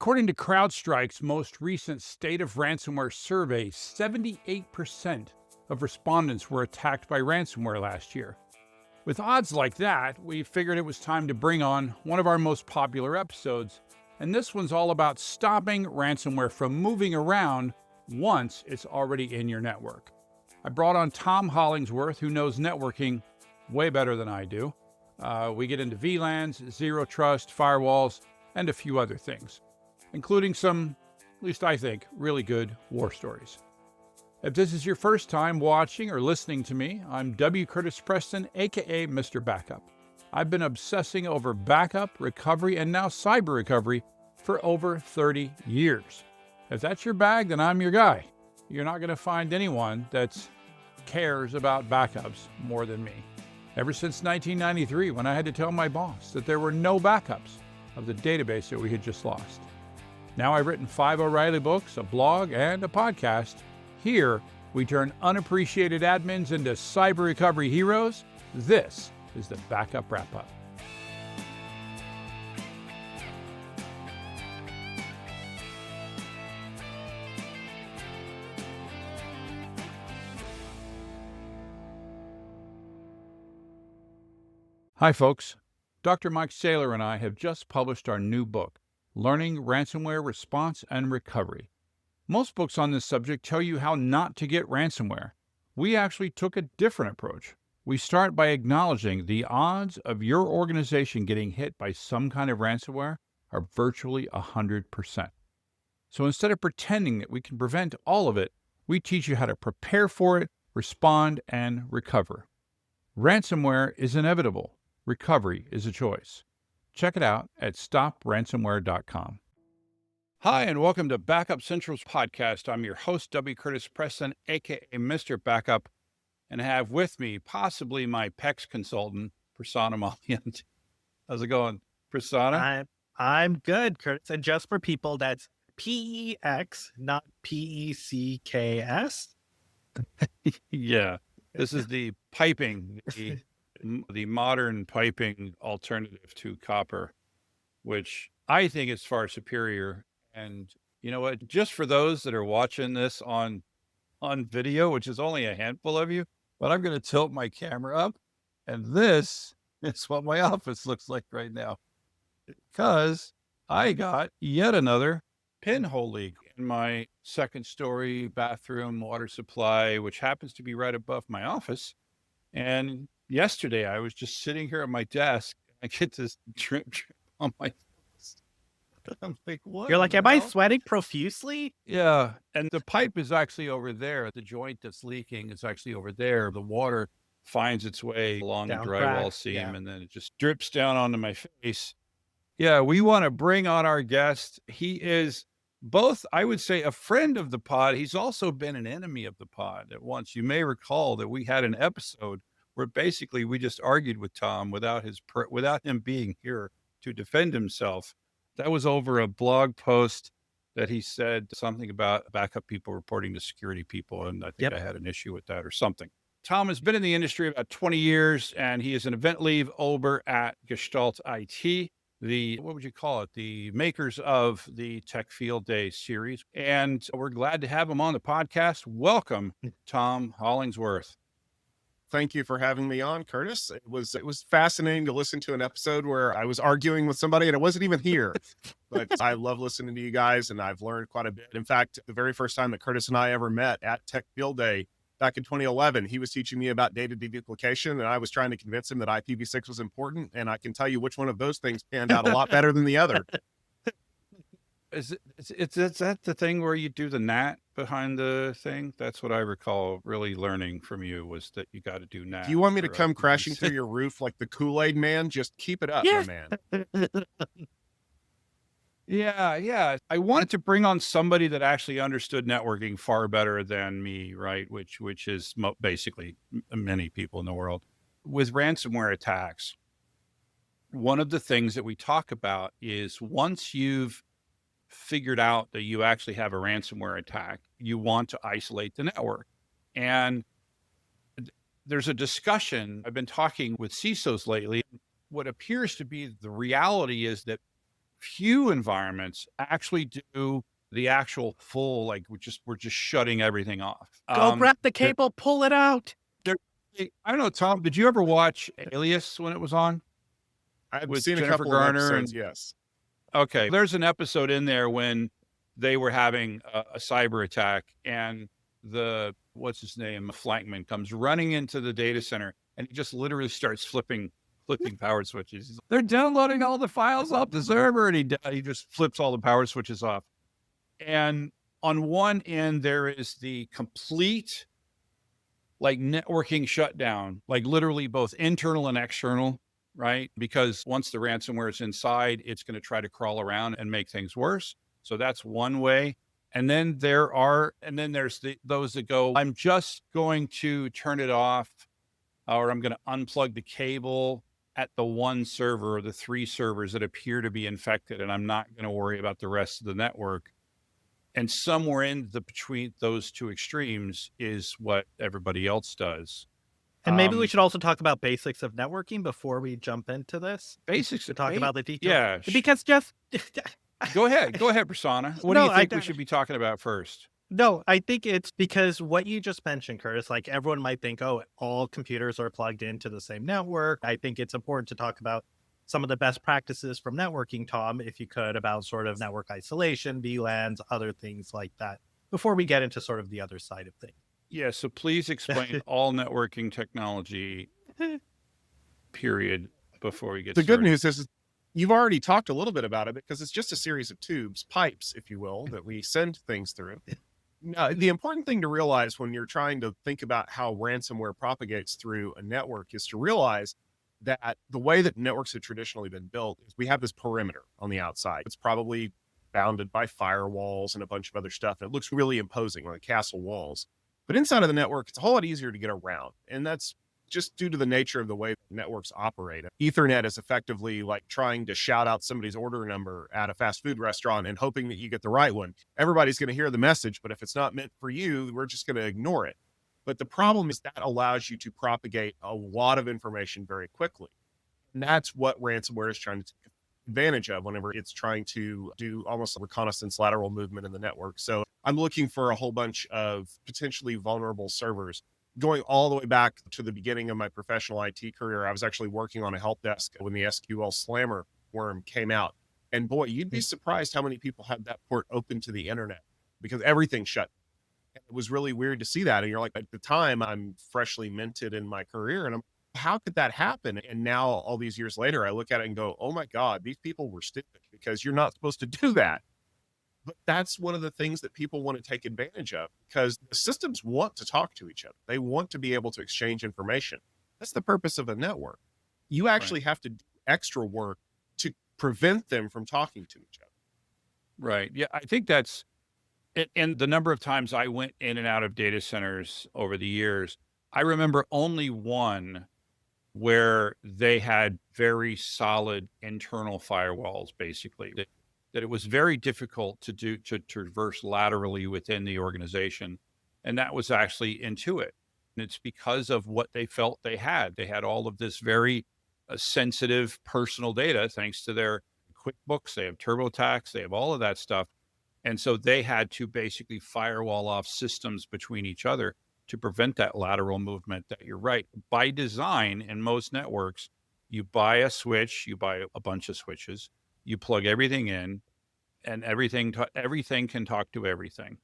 According to CrowdStrike's most recent State of Ransomware survey, 78% of respondents were attacked by ransomware last year. With odds like that, we figured it was time to bring on one of our most popular episodes, and this one's all about stopping ransomware from moving around once it's already in your network. I brought on Tom Hollingsworth, who knows networking way better than I do. We get into VLANs, zero trust, firewalls, and a few other things, including some, at least I think, really good war stories. If this is your first time watching or listening to me, I'm W. Curtis Preston, aka Mr. Backup. I've been obsessing over backup, recovery, and now cyber recovery for over 30 years. If that's your bag, then I'm your guy. You're not going to find anyone that cares about backups more than me. Ever since 1993, when I had to tell my boss that there were no backups of the database that we had just lost. Now I've written 5 O'Reilly books, a blog, and a podcast. Here, we turn unappreciated admins into cyber recovery heroes. This is the Backup Wrap-Up. Hi, folks. Dr. Mike Saylor and I have just published our new book, Learning Ransomware Response and Recovery. Most books on this subject tell you how not to get ransomware. We actually took a different approach. We start by acknowledging the odds of your organization getting hit by some kind of ransomware are virtually 100%. So instead of pretending that we can prevent all of it, we teach you how to prepare for it, respond, and recover. Ransomware is inevitable. Recovery is a choice. Check it out at stopransomware.com. Hi, and welcome to Backup Central's podcast. I'm your host, W. Curtis Preston, aka Mr. Backup, and I have with me possibly my PEX consultant, Prasanna Malaiyandi. How's it going, Prasanna? I'm good, Curtis. And just for people, that's PEX, not PECKS. Yeah, this is the piping, the modern piping alternative to copper, which I think is far superior. And you know what? Just for those that are watching this on video, which is only a handful of you, but I'm going to tilt my camera up, and this is what my office looks like right now, because I got yet another pinhole leak in my second-story bathroom water supply, which happens to be right above my office. And yesterday, I was just sitting here at my desk. I get this drip on my face. I'm like, what? You're like, am I sweating profusely? Yeah. And the pipe is actually over there. The joint that's leaking is actually over there. The water finds its way along the drywall seam, and then it just drips down onto my face. Yeah, we want to bring on our guest. He is both, I would say, a friend of the pod. He's also been an enemy of the pod at once. You may recall that we had an episode where basically we just argued with Tom without him being here to defend himself. That was over a blog post that he said something about backup people reporting to security people, and I think I had an issue with that or something. Tom has been in the industry about 20 years, and he is an event lead Ober at Gestalt IT. What would you call it? The makers of the Tech Field Day series. And we're glad to have him on the podcast. Welcome, Tom Hollingsworth. Thank you for having me on, Curtis. It was fascinating to listen to an episode where I was arguing with somebody and I wasn't even here. But I love listening to you guys, and I've learned quite a bit. In fact, the very first time that Curtis and I ever met at Tech Field Day back in 2011, he was teaching me about data deduplication, and I was trying to convince him that IPv6 was important. And I can tell you which one of those things panned out a lot better than the other. Is that the thing where you do the NAT behind the thing? That's what I recall really learning from you, was that you got to do NAT. Do you want me to come crashing through your roof like the Kool-Aid man? Just keep it up, my man. Yeah. I wanted to bring on somebody that actually understood networking far better than me, right? Which is basically many people in the world. With ransomware attacks, one of the things that we talk about is once you've figured out that you actually have a ransomware attack, you want to isolate the network. And there's a discussion. I've been talking with CISOs lately. What appears to be the reality is that few environments actually do the actual full, like we're just shutting everything off. Go grab the there- cable, pull it out. there- I don't know, Tom, did you ever watch Alias when it was on I've with seen a Jennifer couple of Garner? episodes, And yes. okay, there's an episode in there when they were having a cyber attack, and what's his name, Flankman comes running into the data center, and he just literally starts flipping power switches. He's like, they're downloading all the files off the server, and he just flips all the power switches off. And on one end, there is the complete like networking shutdown, like literally both internal and external, right? Because once the ransomware is inside, it's going to try to crawl around and make things worse. So that's one way. And then there's those that go, I'm just going to turn it off, or I'm going to unplug the cable at the one server or the 3 servers that appear to be infected, and I'm not going to worry about the rest of the network. And somewhere in between those two extremes is what everybody else does. And maybe we should also talk about basics of networking before we jump into this. Basics to talk about the details. Yeah. Because Jeff, Go ahead, Prasanna. What No, do you think we should be talking about first? no, I think it's because what you just mentioned, Curtis, like everyone might think, oh, all computers are plugged into the same network. I think it's important to talk about some of the best practices from networking, Tom, if you could, about sort of network isolation, VLANs, other things like that, before we get into sort of the other side of things. Yeah, so please explain all networking technology, period, before we get The started. good news is you've already talked a little bit about it because it's just a series of tubes, pipes, if you will, that we send things through. Now, the important thing to realize when you're trying to think about how ransomware propagates through a network is to realize that the way that networks have traditionally been built is we have this perimeter on the outside. It's probably bounded by firewalls and a bunch of other stuff. And it looks really imposing, like castle walls. But inside of the network, it's a whole lot easier to get around. And that's just due to the nature of the way networks operate. Ethernet is effectively like trying to shout out somebody's order number at a fast food restaurant and hoping that you get the right one. Everybody's going to hear the message, but if it's not meant for you, we're just going to ignore it. But the problem is that allows you to propagate a lot of information very quickly. And that's what ransomware is trying to take advantage of whenever it's trying to do almost a reconnaissance lateral movement in the network. So I'm looking for a whole bunch of potentially vulnerable servers. Going all the way back to the beginning of my professional IT career, I was actually working on a help desk when the SQL Slammer worm came out. And boy, you'd be surprised how many people had that port open to the internet because everything shut. It was really weird to see that. And you're like, at the time, I'm freshly minted in my career. And I'm, how could that happen? And now, all these years later, I look at it and go, oh my God, these people were stupid because you're not supposed to do that. But that's one of the things that people want to take advantage of because the systems want to talk to each other. They want to be able to exchange information. That's the purpose of a network. You actually have to do extra work to prevent them from talking to each other. Right. Yeah, I think that's it. And the number of times I went in and out of data centers over the years, I remember only one where they had very solid internal firewalls, basically, that it was very difficult to traverse laterally within the organization. And that was actually Intuit. And it's because of what they felt they had. They had all of this very sensitive personal data, thanks to their QuickBooks, they have TurboTax, they have all of that stuff. And so they had to basically firewall off systems between each other to prevent that lateral movement that you're right. By design, in most networks, you buy a switch, you buy a bunch of switches, you plug everything in, and everything can talk to everything.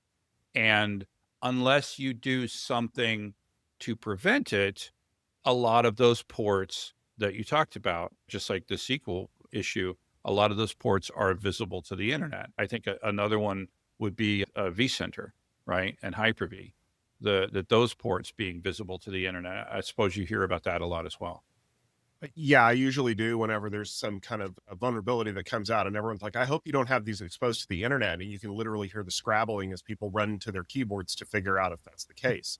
And unless you do something to prevent it, a lot of those ports that you talked about, just like the SQL issue, a lot of those ports are visible to the internet. I think another one would be vCenter, right? And Hyper-V, that those ports being visible to the internet. I suppose you hear about that a lot as well. Yeah, I usually do whenever there's some kind of a vulnerability that comes out and everyone's like, I hope you don't have these exposed to the internet. And you can literally hear the scrabbling as people run to their keyboards to figure out if that's the case.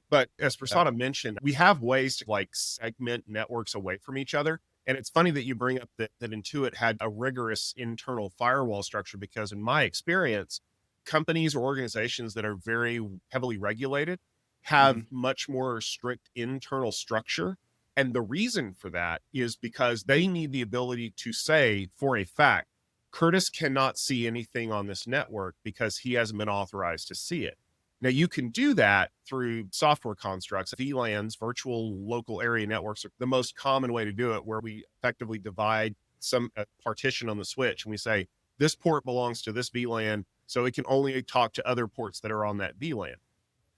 But as Prasanna mentioned, we have ways to like segment networks away from each other. And it's funny that you bring up that Intuit had a rigorous internal firewall structure, because in my experience, companies or organizations that are very heavily regulated have much more strict internal structure. And the reason for that is because they need the ability to say for a fact, Curtis cannot see anything on this network because he hasn't been authorized to see it. Now, you can do that through software constructs. VLANs, virtual local area networks, are the most common way to do it, where we effectively divide some partition on the switch and we say, this port belongs to this VLAN, so it can only talk to other ports that are on that VLAN.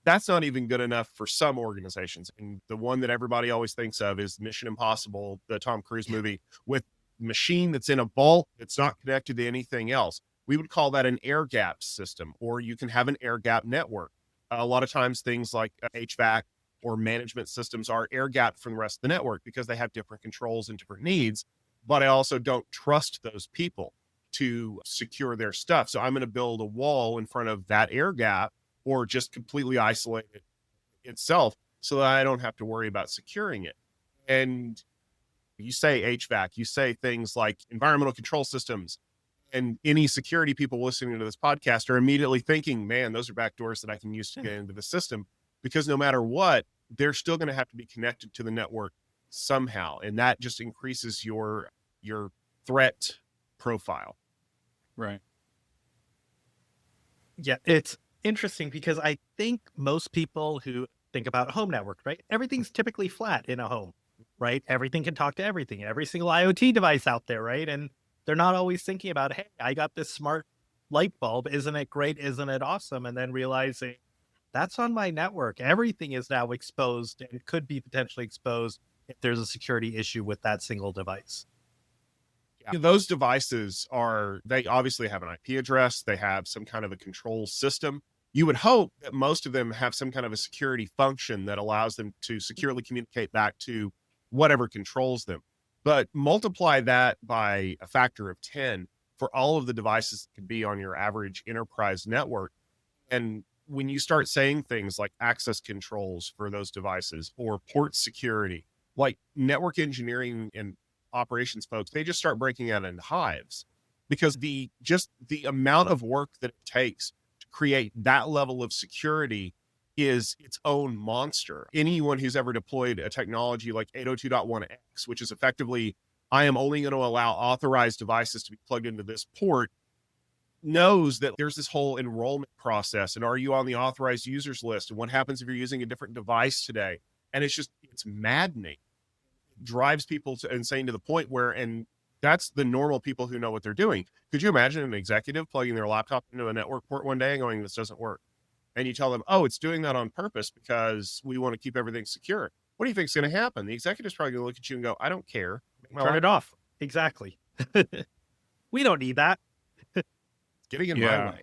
That's not even good enough for some organizations. And the one that everybody always thinks of is Mission Impossible, the Tom Cruise movie, with machine that's in a vault that's not connected to anything else. We would call that an air gap system, or you can have an air gap network. A lot of times things like HVAC or management systems are air gapped from the rest of the network because they have different controls and different needs. But I also don't trust those people to secure their stuff. So I'm going to build a wall in front of that air gap, or just completely isolate it itself so that I don't have to worry about securing it. And you say HVAC, you say things like environmental control systems, and any security people listening to this podcast are immediately thinking, man, those are backdoors that I can use to get into the system, because no matter what, they're still going to have to be connected to the network somehow. And that just increases your threat profile. Right. Yeah, it's interesting because I think most people who think about a home network, right? Everything's typically flat in a home, right? Everything can talk to everything, every single IoT device out there, right? And they're not always thinking about, hey, I got this smart light bulb. Isn't it great? Isn't it awesome? And then realizing that's on my network. Everything is now exposed and could be potentially exposed if there's a security issue with that single device. Yeah. Those devices they obviously have an IP address. They have some kind of a control system. You would hope that most of them have some kind of a security function that allows them to securely communicate back to whatever controls them. But multiply that by a factor of 10 for all of the devices that could be on your average enterprise network. And when you start saying things like access controls for those devices or port security, like network engineering and operations folks, they just start breaking out into hives, because the amount of work that it takes to create that level of security is its own monster. Anyone who's ever deployed a technology like 802.1x, which is effectively, I am only going to allow authorized devices to be plugged into this port, knows that there's this whole enrollment process. And are you on the authorized users list? And what happens if you're using a different device today? And it's maddening. It drives people insane to the point where, and that's the normal people who know what they're doing. Could you imagine an executive plugging their laptop into a network port one day and going, this doesn't work? And you tell them, oh, it's doing that on purpose because we want to keep everything secure. What do you think is going to happen? The executive's probably going to look at you and go, I don't care. Turn it off. Exactly. We don't need that. Getting in my way.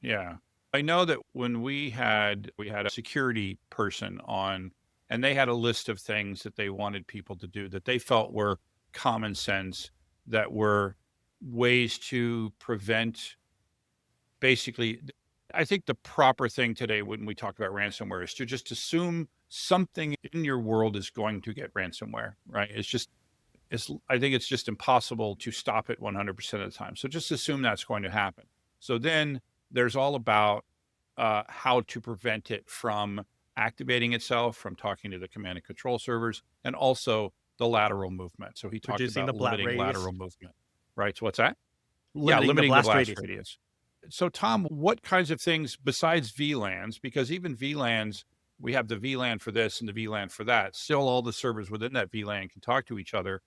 Yeah. I know that when we had a security person on, and they had a list of things that they wanted people to do that they felt were common sense, that were ways to prevent, basically, I think the proper thing today when we talk about ransomware is to just assume something in your world is going to get ransomware, right? I think it's just impossible to stop it 100% of the time. So just assume that's going to happen. So then there's all about how to prevent it from activating itself, from talking to the command and control servers, and also the lateral movement. So he talked about limiting lateral movement, right? So what's that? Limiting the blast radius. So Tom, what kinds of things besides VLANs, because even VLANs, we have the VLAN for this and the VLAN for that, still all the servers within that VLAN can talk to each other.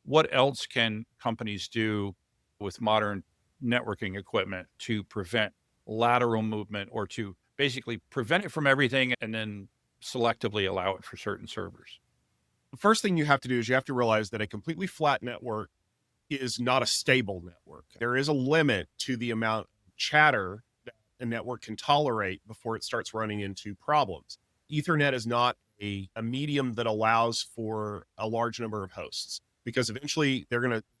What else can companies do with modern networking equipment to prevent lateral movement, or to basically prevent it from everything and then selectively allow it for certain servers? The first thing you have to do is you have to realize that a completely flat network is not a stable network. There is a limit to the amount of chatter that a network can tolerate before it starts running into problems. Ethernet is not a medium that allows for a large number of hosts, because eventually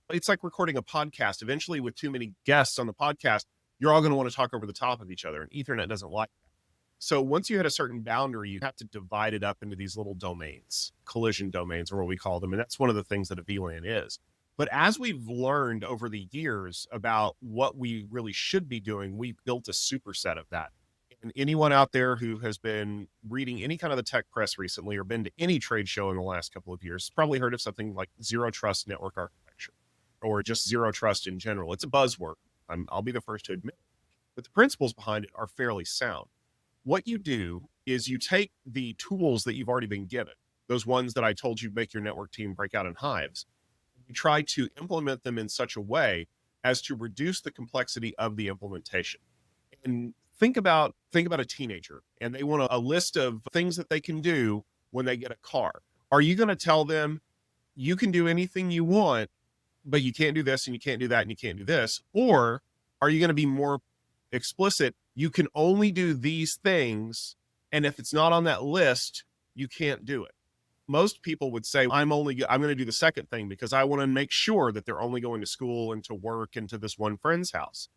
it's like recording a podcast. Eventually, with too many guests on the podcast, you're all going to want to talk over the top of each other, and Ethernet doesn't like that. So once you hit a certain boundary, you have to divide it up into these little domains, collision domains, or what we call them. And that's one of the things that a VLAN is. But as we've learned over the years about what we really should be doing, we've built a superset of that. And anyone out there who has been reading any kind of the tech press recently, or been to any trade show in the last couple of years, probably heard of something like zero trust network architecture. or just zero trust in general. It's a buzzword. I'll be the first to admit it. But the principles behind it are fairly sound. What you do is you take the tools that you've already been given, those ones that I told you make your network team break out in hives. You try to implement them in such a way as to reduce the complexity of the implementation. And think about a teenager, and they want a list of things that they can do when they get a car. Are you going to tell them you can do anything you want, but you can't do this and you can't do that and you can't do this? Or are you going to be more explicit? You can only do these things, and if it's not on that list, you can't do it. Most people would say, I'm going to do the second thing because I want to make sure that they're only going to school and to work and to this one friend's house.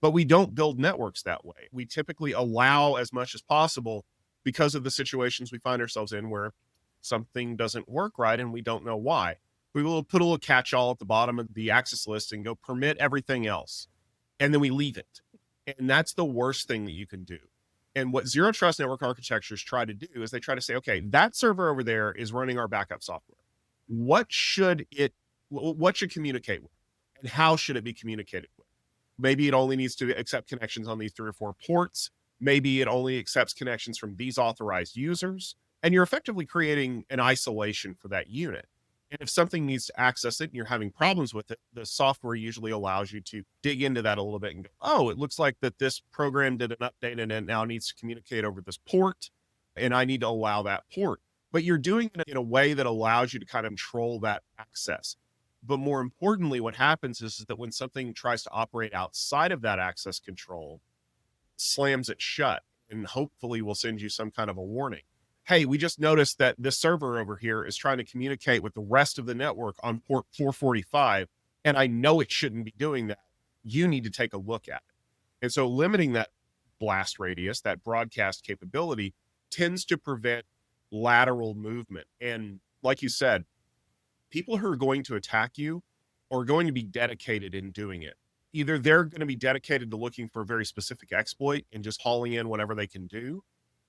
But we don't build networks that way. We typically allow as much as possible because of the situations we find ourselves in where something doesn't work right and we don't know why. We will put a little catch-all at the bottom of the access list and go permit everything else. And then we leave it. And that's the worst thing that you can do. And what zero trust network architectures try to do is they try to say, okay, that server over there is running our backup software. What should communicate with? And how should it be communicated with? Maybe it only needs to accept connections on these 3 or 4 ports. Maybe it only accepts connections from these authorized users. And you're effectively creating an isolation for that unit. And if something needs to access it and you're having problems with it, the software usually allows you to dig into that a little bit and go, oh, it looks like that this program did an update and it now needs to communicate over this port, and I need to allow that port. But you're doing it in a way that allows you to kind of control that access. But more importantly, what happens is that when something tries to operate outside of that access control, it slams it shut and hopefully will send you some kind of a warning. Hey, we just noticed that this server over here is trying to communicate with the rest of the network on port 445, and I know it shouldn't be doing that. You need to take a look at it. And so limiting that blast radius, that broadcast capability, tends to prevent lateral movement. And like you said, people who are going to attack you are going to be dedicated in doing it. Either they're going to be dedicated to looking for a very specific exploit and just hauling in whatever they can do,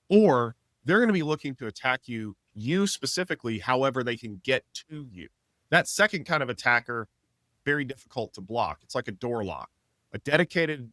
or they're going to be looking to attack you specifically, however they can get to you. That second kind of attacker, very difficult to block. It's like a door lock. A dedicated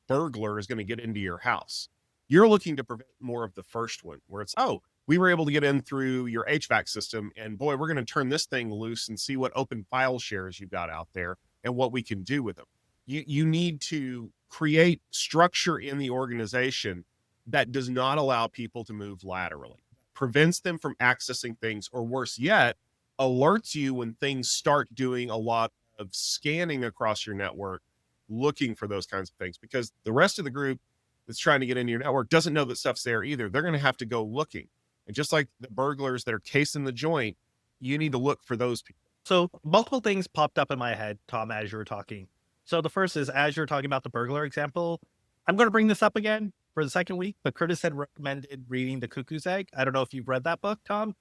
burglar is going to get into your house. You're looking to prevent more of the first one, where it's, oh, we were able to get in through your HVAC system, and boy, we're going to turn this thing loose and see what open file shares you've got out there and what we can do with them. You need to create structure in the organization that does not allow people to move laterally, prevents them from accessing things, or worse yet, alerts you when things start doing a lot of scanning across your network, looking for those kinds of things, because the rest of the group that's trying to get into your network doesn't know that stuff's there either. They're going to have to go looking. And just like the burglars that are casing the joint, you need to look for those people. So multiple things popped up in my head, Tom, as you were talking. So the first is, as you're talking about the burglar example, I'm going to bring this up again for the second week, but Curtis had recommended reading The Cuckoo's Egg. I don't know if you've read that book, Tom.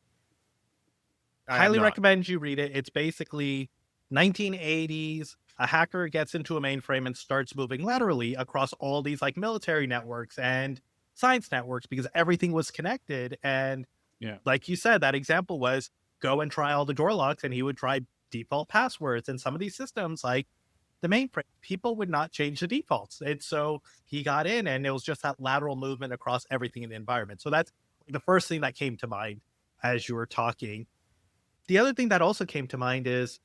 I highly recommend you read it. It's basically 1980s. A hacker gets into a mainframe and starts moving laterally across all these like military networks and science networks because everything was connected. And like you said, that example was go and try all the door locks, and he would try default passwords. And some of these systems, like the mainframe, people would not change the defaults. And so he got in, and it was just that lateral movement across everything in the environment. So that's the first thing that came to mind as you were talking. The other thing that also came to mind is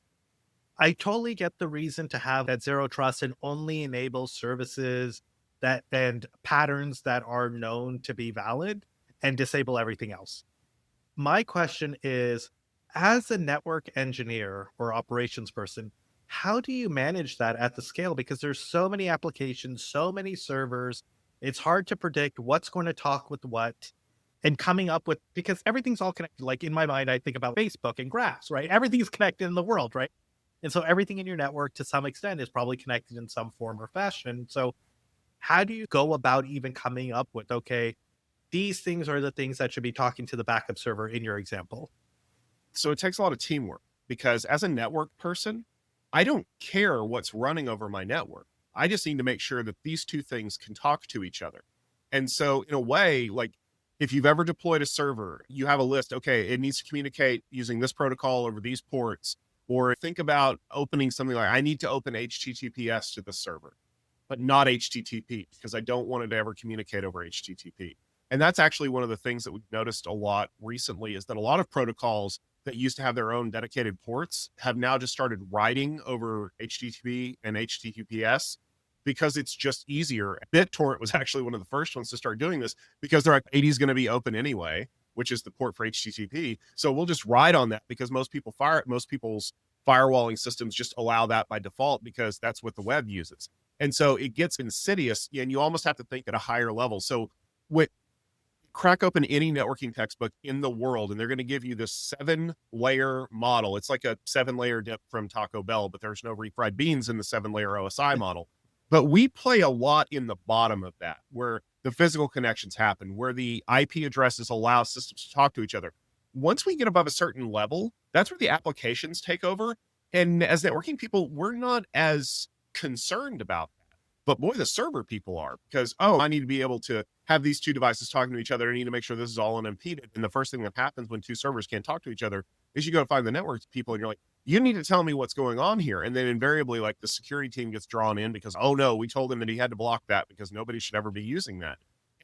I totally get the reason to have that zero trust and only enable services that and patterns that are known to be valid and disable everything else. My question is, as a network engineer or operations person, how do you manage that at the scale? Because there's so many applications, so many servers. It's hard to predict what's going to talk with what, and coming up with, because everything's all connected. Like in my mind, I think about Facebook and graphs, right? Everything's connected in the world, right? And so everything in your network to some extent is probably connected in some form or fashion. So how do you go about even coming up with, okay, these things are the things that should be talking to the backup server in your example? So it takes a lot of teamwork, because as a network person, I don't care what's running over my network. I just need to make sure that these two things can talk to each other. And so in a way, like if you've ever deployed a server, you have a list, okay, it needs to communicate using this protocol over these ports. Or think about opening something like, I need to open HTTPS to the server, but not HTTP because I don't want it to ever communicate over HTTP. And that's actually one of the things that we've noticed a lot recently is that a lot of protocols that used to have their own dedicated ports have now just started writing over HTTP and HTTPS because it's just easier. BitTorrent was actually one of the first ones to start doing this because they're like, 80 is going to be open anyway, which is the port for HTTP. So we'll just ride on that because most people's firewalling systems just allow that by default because that's what the web uses. And so it gets insidious and you almost have to think at a higher level. So what crack open any networking textbook in the world and they're going to give you this 7-layer model. It's like a 7-layer dip from Taco Bell, but there's no refried beans in the 7-layer OSI model. But we play a lot in the bottom of that, where the physical connections happen, where the IP addresses allow systems to talk to each other. Once we get above a certain level, that's where the applications take over. And as networking people, we're not as concerned about that. But boy, the server people are, because, I need to be able to have these two devices talking to each other. I need to make sure this is all unimpeded. And the first thing that happens when two servers can't talk to each other is you go to find the network people and you're like, you need to tell me what's going on here. And then invariably, like the security team gets drawn in because, oh no, we told him that he had to block that because nobody should ever be using that.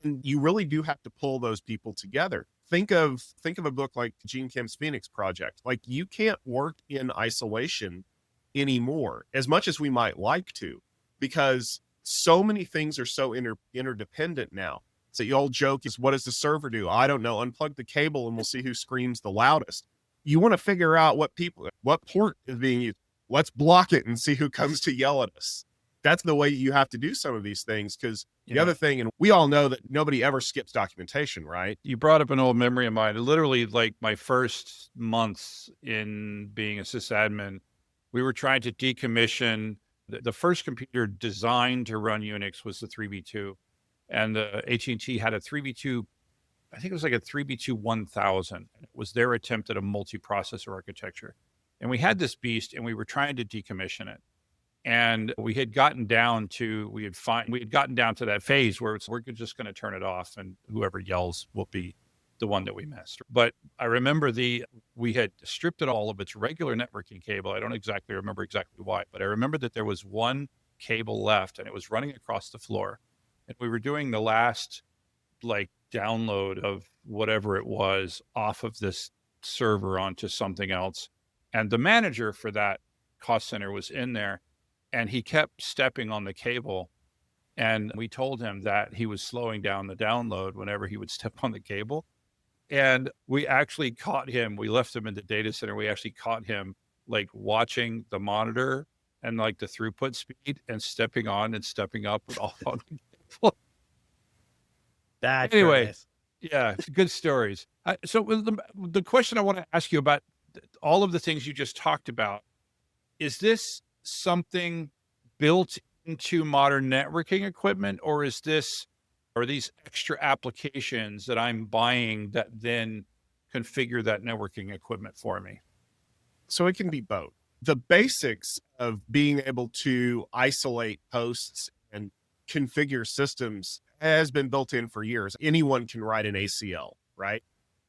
And you really do have to pull those people together. Think of a book like Gene Kim's Phoenix Project. Like you can't work in isolation anymore as much as we might like to, because so many things are so interdependent now. So the old joke is, what does the server do? I don't know. Unplug the cable and we'll see who screams the loudest. You want to figure out what port is being used. Let's block it and see who comes to yell at us. That's the way you have to do some of these things. Because the other thing, and we all know that nobody ever skips documentation, right? You brought up an old memory of mine. Literally, like my first months in being a sysadmin, we were trying to decommission the first computer designed to run Unix was the 3B2, and AT&T had a 3B2. I think it was like a 3B2 1000. It was their attempt at a multiprocessor architecture, and we had this beast, and we were trying to decommission it. And we had gotten down to that phase where we're just going to turn it off, and whoever yells will be the one that we missed. But I remember we had stripped it all of its regular networking cable. I don't exactly remember why, but I remember that there was one cable left and it was running across the floor. And we were doing the last download of whatever it was off of this server onto something else. And the manager for that cost center was in there and he kept stepping on the cable. And we told him that he was slowing down the download whenever he would step on the cable. And we actually caught him. We left him in the data center. We actually caught him watching the monitor and the throughput speed and stepping on and stepping up with all on the cable. Anyway, nice. Yeah, good stories. So the question I want to ask you about all of the things you just talked about, is this something built into modern networking equipment, or are these extra applications that I'm buying that then configure that networking equipment for me? So it can be both. The basics of being able to isolate hosts and configure systems has been built in for years. Anyone can write an ACL, right?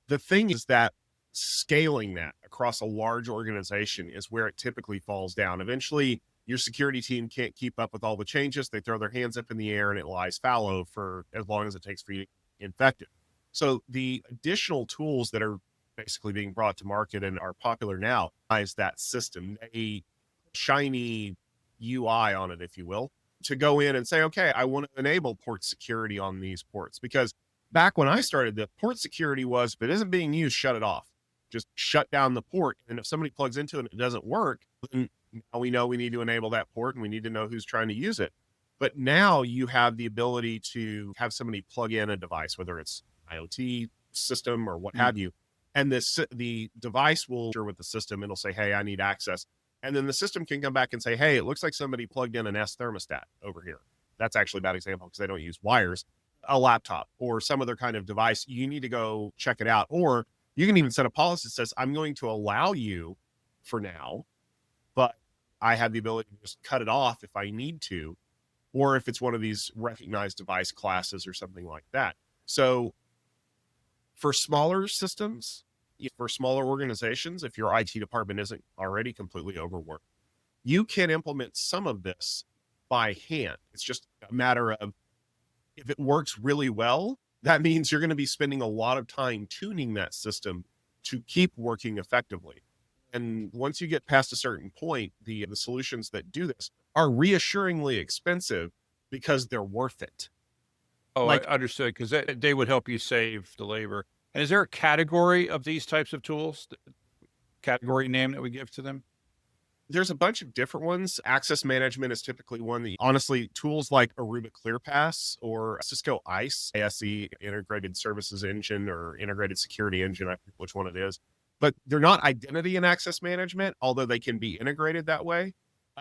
The thing is that scaling that across a large organization is where it typically falls down. Eventually, your security team can't keep up with all the changes. They throw their hands up in the air and it lies fallow for as long as it takes for you to get infected. So the additional tools that are basically being brought to market and are popular now is that system, a shiny UI on it, if you will, to go in and say, okay, I want to enable port security on these ports. Because back when I started, the port security was, if it isn't being used, shut it off. Just shut down the port. And if somebody plugs into it and it doesn't work, then now we know we need to enable that port and we need to know who's trying to use it. But now you have the ability to have somebody plug in a device, whether it's IoT system or what have you. And the device will share with the system. It'll say, hey, I need access. And then the system can come back and say, hey, it looks like somebody plugged in an S thermostat over here. That's actually a bad example because they don't use wires. A laptop or some other kind of device. You need to go check it out. Or you can even set a policy that says, I'm going to allow you for now, but I have the ability to just cut it off if I need to, or if it's one of these recognized device classes or something like that. So for smaller systems, For smaller organizations, if your IT department isn't already completely overworked, you can implement some of this by hand. It's just a matter of, if it works really well, that means you're going to be spending a lot of time tuning that system to keep working effectively. And once you get past a certain point, the solutions that do this are reassuringly expensive because they're worth it. Oh, Like, I understood, because they would help you save the labor. And is there a category of these types of tools, category name that we give to them? There's a bunch of different ones. Access management is typically one that, honestly, tools like Aruba ClearPass or Cisco ASE, Integrated Services Engine or Integrated Security Engine, I forget which one it is. But they're not identity and access management, although they can be integrated that way.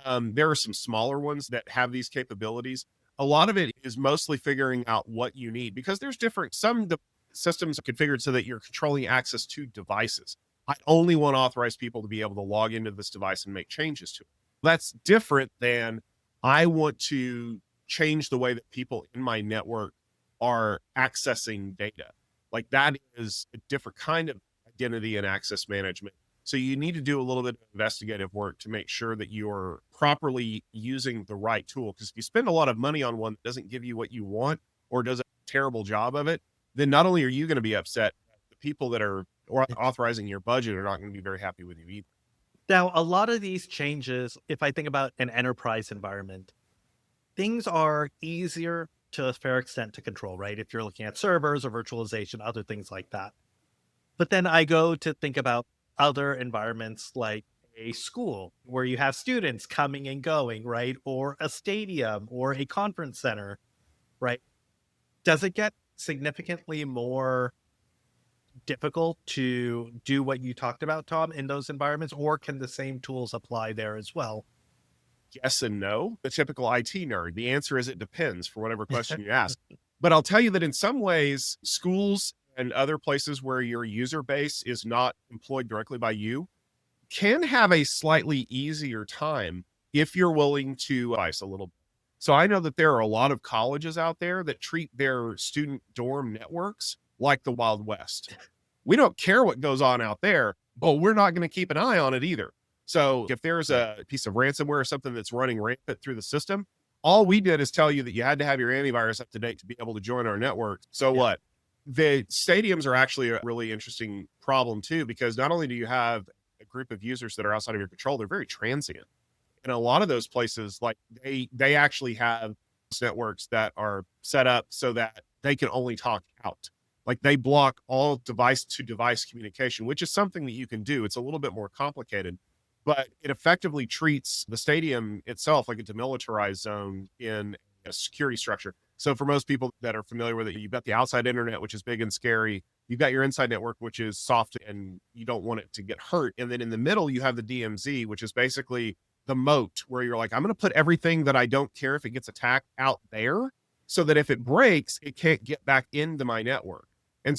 There are some smaller ones that have these capabilities. A lot of it is mostly figuring out what you need, because there's some systems are configured so that you're controlling access to devices. I only want authorized people to be able to log into this device and make changes to it. That's different than, I want to change the way that people in my network are accessing data. Like, that is a different kind of identity and access management. So you need to do a little bit of investigative work to make sure that you're properly using the right tool. Because if you spend a lot of money on one that doesn't give you what you want or does a terrible job of it, then not only are you going to be upset, the people that are authorizing your budget are not going to be very happy with you either. now, a lot of these changes, if I think about an enterprise environment, things are easier to a fair extent to control, right? If you're looking at servers or virtualization, other things like that. But then I go to think about other environments like a school where you have students coming and going, right? Or a stadium or a conference center, right? Does it get significantly more difficult to do what you talked about, Tom, in those environments? Or can the same tools apply there as well? Yes and no. The typical IT nerd, the answer is it depends, for whatever question you ask. But I'll tell you that in some ways, schools and other places where your user base is not employed directly by you can have a slightly easier time if you're willing to ice a little bit. So I know that there are a lot of colleges out there that treat their student dorm networks like the Wild West. We don't care what goes on out there, but we're not going to keep an eye on it either. So if there's a piece of ransomware or something that's running rampant through the system, all we did is tell you that you had to have your antivirus up to date to be able to join our network. So what? The stadiums are actually a really interesting problem too, because not only do you have a group of users that are outside of your control, they're very transient. And a lot of those places, like they actually have networks that are set up so that they can only talk out. Like, they block all device to device communication, which is something that you can do. It's a little bit more complicated, but it effectively treats the stadium itself like a demilitarized zone in a security structure. So for most people that are familiar with it, you've got the outside internet, which is big and scary. You've got your inside network, which is soft and you don't want it to get hurt. And then in the middle, you have the DMZ, which is basically the moat, where you're like, I'm going to put everything that I don't care if it gets attacked out there, so that if it breaks, it can't get back into my network.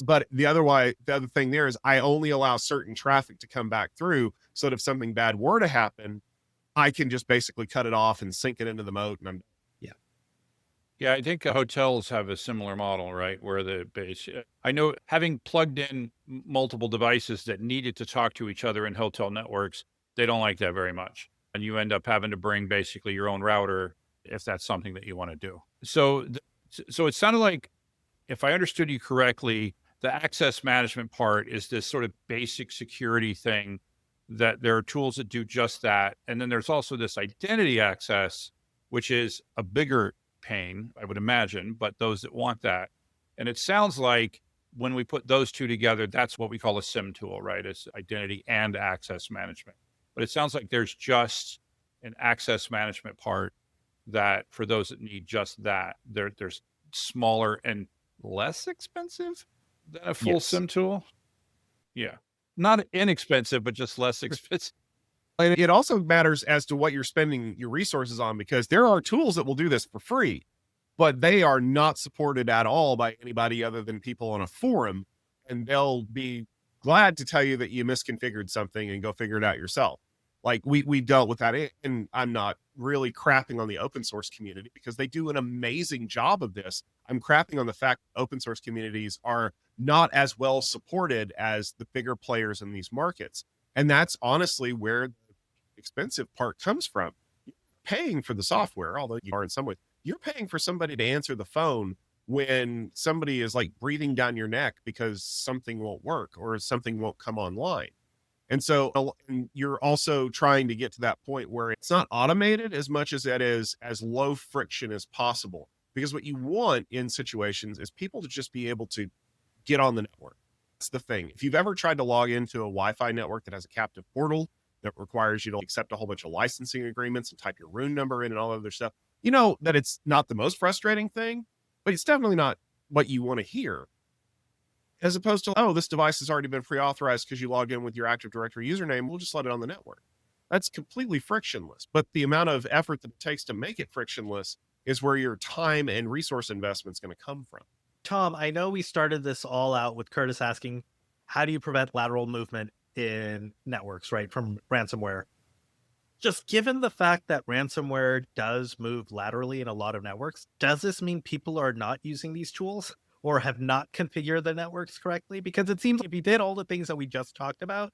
But the other thing there is, I only allow certain traffic to come back through, so that if something bad were to happen, I can just basically cut it off and sink it into the moat. And Yeah, I think hotels have a similar model, right? Where the base, I know, having plugged in multiple devices that needed to talk to each other in hotel networks, they don't like that very much. And you end up having to bring basically your own router if that's something that you want to do. So it sounded like, if I understood you correctly, the access management part is this sort of basic security thing, that there are tools that do just that. And then there's also this identity access, which is a bigger pain, I would imagine, but those that want that. And it sounds like when we put those two together, that's what we call a SIM tool, right? It's identity and access management. But it sounds like there's just an access management part that, for those that need just that, there's smaller and less expensive than a full SIM tool. Yeah. Not inexpensive, but just less expensive. And it also matters as to what you're spending your resources on, because there are tools that will do this for free, but they are not supported at all by anybody other than people on a forum. And they'll be glad to tell you that you misconfigured something and go figure it out yourself. Like we dealt with that. And I'm not really crapping on the open source community because they do an amazing job of this. I'm crapping on the fact that open source communities are not as well supported as the bigger players in these markets. And that's honestly where the expensive part comes from. You're paying for the software, although you are in some ways. You're paying for somebody to answer the phone when somebody is like breathing down your neck because something won't work or something won't come online. And so and you're also trying to get to that point where it's not automated as much as it is as low friction as possible. Because what you want in situations is people to just be able to get on the network. That's the thing. If you've ever tried to log into a Wi-Fi network that has a captive portal that requires you to accept a whole bunch of licensing agreements and type your room number in and all other stuff, you know that it's not the most frustrating thing, but it's definitely not what you want to hear. As opposed to, oh, this device has already been pre-authorized because you logged in with your Active Directory username. We'll just let it on the network. That's completely frictionless. But the amount of effort that it takes to make it frictionless is where your time and resource investment is going to come from. Tom, I know we started this all out with Curtis asking, how do you prevent lateral movement in networks, right, from ransomware? Just given the fact that ransomware does move laterally in a lot of networks, does this mean people are not using these tools or have not configured the networks correctly? Because it seems like if you did all the things that we just talked about,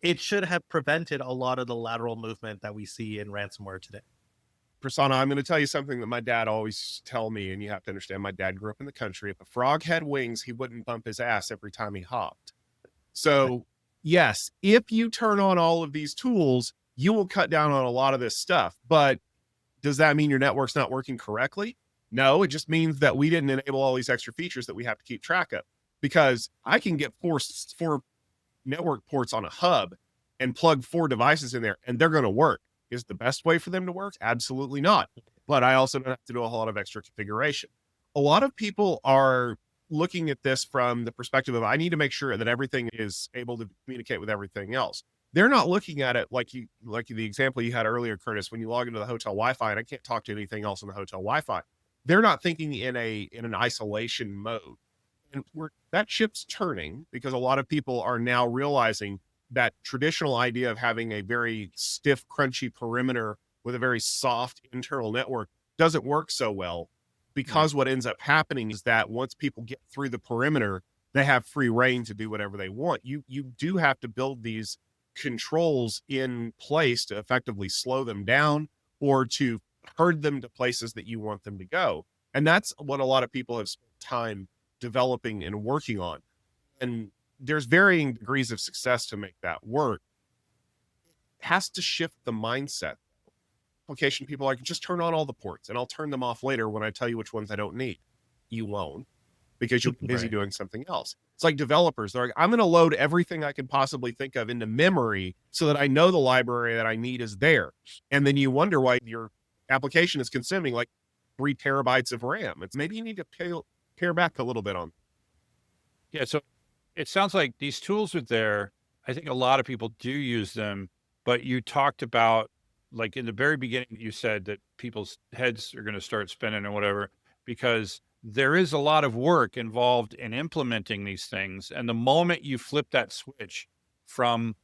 it should have prevented a lot of the lateral movement that we see in ransomware today. Prasanna, I'm going to tell you something that my dad always used to tell me, and you have to understand my dad grew up in the country. If a frog had wings, he wouldn't bump his ass every time he hopped. So yes, if you turn on all of these tools, you will cut down on a lot of this stuff. But does that mean your network's not working correctly? No, it just means that we didn't enable all these extra features that we have to keep track of. Because I can get four network ports on a hub and plug 4 devices in there, and they're going to work. Is the best way for them to work? Absolutely not. But I also don't have to do a whole lot of extra configuration. A lot of people are looking at this from the perspective of, I need to make sure that everything is able to communicate with everything else. They're not looking at it like the example you had earlier, Curtis, when you log into the hotel Wi-Fi and I can't talk to anything else on the hotel Wi-Fi. They're not thinking in an isolation mode. And that ship's turning because a lot of people are now realizing that traditional idea of having a very stiff, crunchy perimeter with a very soft internal network doesn't work so well, because what ends up happening is that once people get through the perimeter, they have free reign to do whatever they want. You do have to build these controls in place to effectively slow them down or to herd them to places that you want them to go. And that's what a lot of people have spent time developing and working on. And there's varying degrees of success to make that work. It has to shift the mindset. Application people are like, just turn on all the ports and I'll turn them off later when I tell you which ones I don't need. You won't, because you'll be busy doing something else. It's like developers. They're like, I'm going to load everything I can possibly think of into memory so that I know the library that I need is there. And then you wonder why your application is consuming like 3 terabytes of RAM. It's maybe you need to pare back a little bit on. Yeah, so it sounds like these tools are there. I think a lot of people do use them, but you talked about, like in the very beginning, you said that people's heads are going to start spinning or whatever, because there is a lot of work involved in implementing these things. And the moment you flip that switch from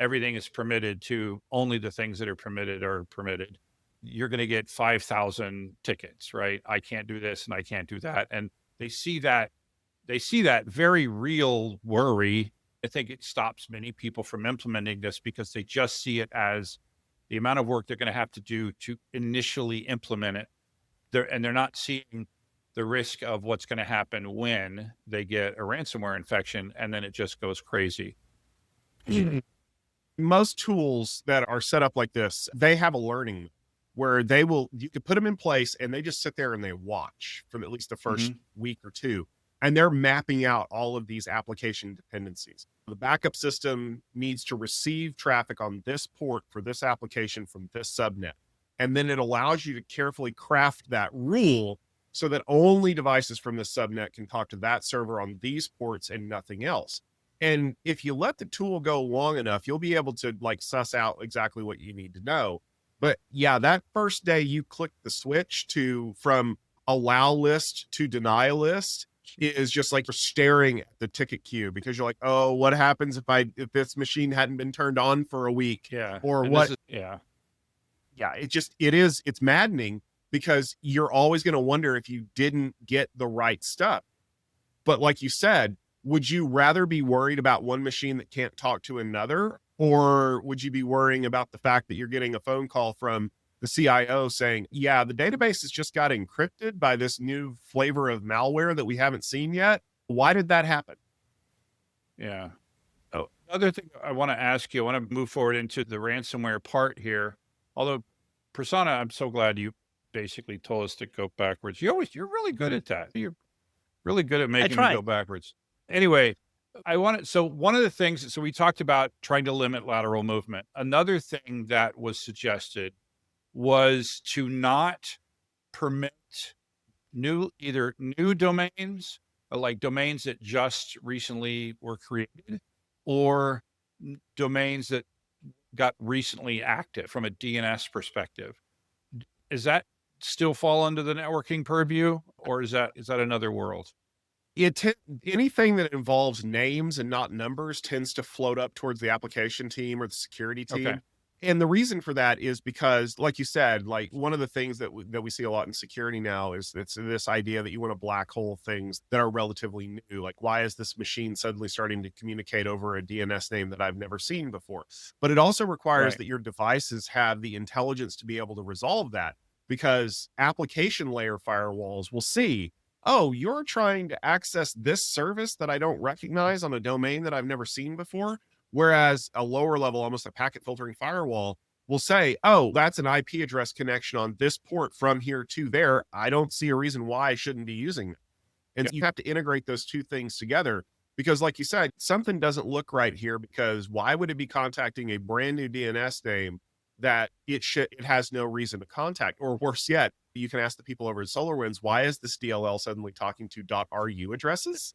everything is permitted to only the things that are permitted, you're going to get 5,000 tickets, right? I can't do this and I can't do that. And they see that very real worry. I think it stops many people from implementing this because they just see it as the amount of work they're going to have to do to initially implement it. They're not seeing the risk of what's going to happen when they get a ransomware infection, and then it just goes crazy. Most tools that are set up like this, they have a learning where you can put them in place and they just sit there and they watch for at least the first week or two. And they're mapping out all of these application dependencies. The backup system needs to receive traffic on this port for this application from this subnet. And then it allows you to carefully craft that rule so that only devices from this subnet can talk to that server on these ports and nothing else. And if you let the tool go long enough, you'll be able to like suss out exactly what you need to know. But yeah, that first day you click the switch from allow list to deny list, is just like you're staring at the ticket queue because you're like, oh, what happens if this machine hadn't been turned on for a week? Yeah. Or And what? yeah. Yeah, it's maddening because you're always going to wonder if you didn't get the right stuff. But like you said, would you rather be worried about one machine that can't talk to another? Or would you be worrying about the fact that you're getting a phone call from the CIO saying, yeah, the database has just got encrypted by this new flavor of malware that we haven't seen yet? Why did that happen? Yeah. Oh, another thing I want to ask you, I want to move forward into the ransomware part here. Although, Prasanna, I'm so glad you basically told us to go backwards. You're really good at that. You're really good at making me go backwards. Anyway, so one of the things, so we talked about trying to limit lateral movement. Another thing that was suggested was to not permit either new domains, like domains that just recently were created, or domains that got recently active from a DNS perspective. Is that still fall under the networking purview, or is that another world? Anything that involves names and not numbers tends to float up towards the application team or the security team. Okay. And the reason for that is because, like you said, like one of the things that we see a lot in security now is it's this idea that you want to black hole things that are relatively new. Like, why is this machine suddenly starting to communicate over a DNS name that I've never seen before? But it also requires that your devices have the intelligence to be able to resolve that, because application layer firewalls will see, oh, you're trying to access this service that I don't recognize on a domain that I've never seen before. Whereas a lower level, almost a packet filtering firewall, will say, oh, that's an IP address connection on this port from here to there. I don't see a reason why I shouldn't be using it. And you have to integrate those two things together because, like you said, something doesn't look right here, because why would it be contacting a brand new DNS name that it has no reason to contact? Or worse yet, you can ask the people over at SolarWinds, why is this DLL suddenly talking to .ru addresses?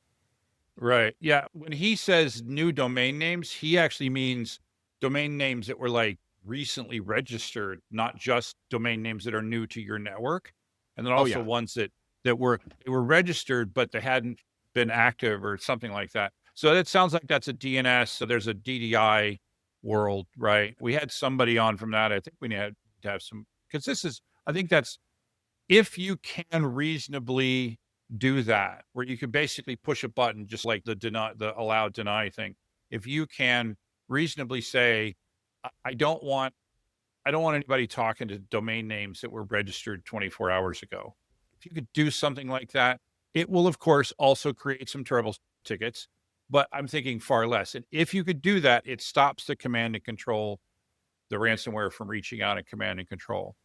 Right. Yeah. When he says new domain names, he actually means domain names that were like recently registered, not just domain names that are new to your network. And then also ones that were registered, but they hadn't been active or something like that. So that sounds like that's a DNS. So there's a DDI world, right? We had somebody on from that. I think we had to have some, because I think that's, if you can reasonably do that, where you can basically push a button, just like the allow deny thing. If you can reasonably say, I don't want anybody talking to domain names that were registered 24 hours ago. If you could do something like that, it will of course also create some trouble tickets, but I'm thinking far less. And if you could do that, it stops the command and control, the ransomware from reaching out and command and control.